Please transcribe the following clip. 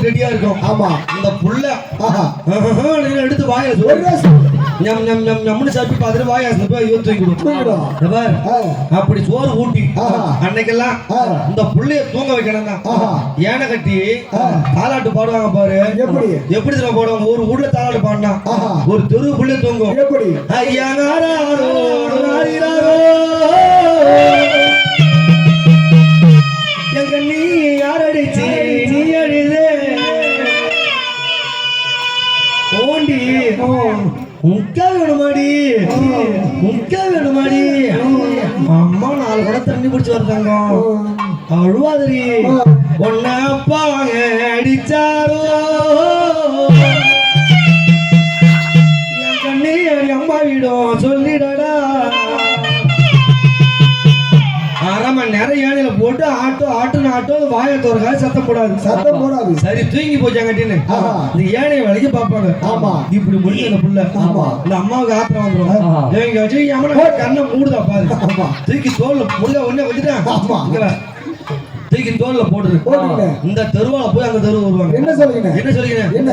ரெடியா இருக்கும். ஆமா இந்த புள்ள எடுத்து வாயில சாப்பி பார்த்துட்டு வாயாசன போய் அப்படி சோறு ஊட்டி அன்னைக்கெல்லாம் இந்த புள்ளைய தூங்க வைக்கணும் தான் ஏனை கட்டி தாலாட்டு பாடுவாங்க பாரு. எப்படி எப்படி பாடுவாங்க? ஒரு ஊர்ல தாலாட்டு பாடினா ஒரு தெரு புள்ளைய தூங்கும். எப்படி ஐயா எங்க நீ யாரடிச்சு நீ அழுது ஓண்டி முக்க வேணுமாடி முக்க வேணுமாடி அம்மா 4 கூட தண்ணி குடிச்சு வந்தாங்க. அழுவாதிரி ஒன்ன அப்பா அடிச்சாரோ என் கண்ணி அம்மா வீடும் சொல்லிடடா. 1/2 மணி நேரம் ஏனையில போட்டு ஆட்டோ வாயத்து ஒரு காய் சத்தம் போடாது. சரி தூங்கி போச்சாங்கட்டின்னு இந்த ஏனைய வேலைக்கு பாப்பாங்க. ஆமா இப்படி முடிஞ்ச அந்த புள்ள இந்த அம்மாவுக்கு ஆத்திரம் வந்துடும். இவங்க வச்சு எமனா கண்ணை மூடுதா பாரு. தூக்கி தோல்ல முள்ள ஒண்ணே வச்சுட்டேன் தூக்கி தோல்ல போடுது. இந்த தெருவால போய் அந்த தெருவு வருவாங்க. என்ன சொல்றீங்க என்ன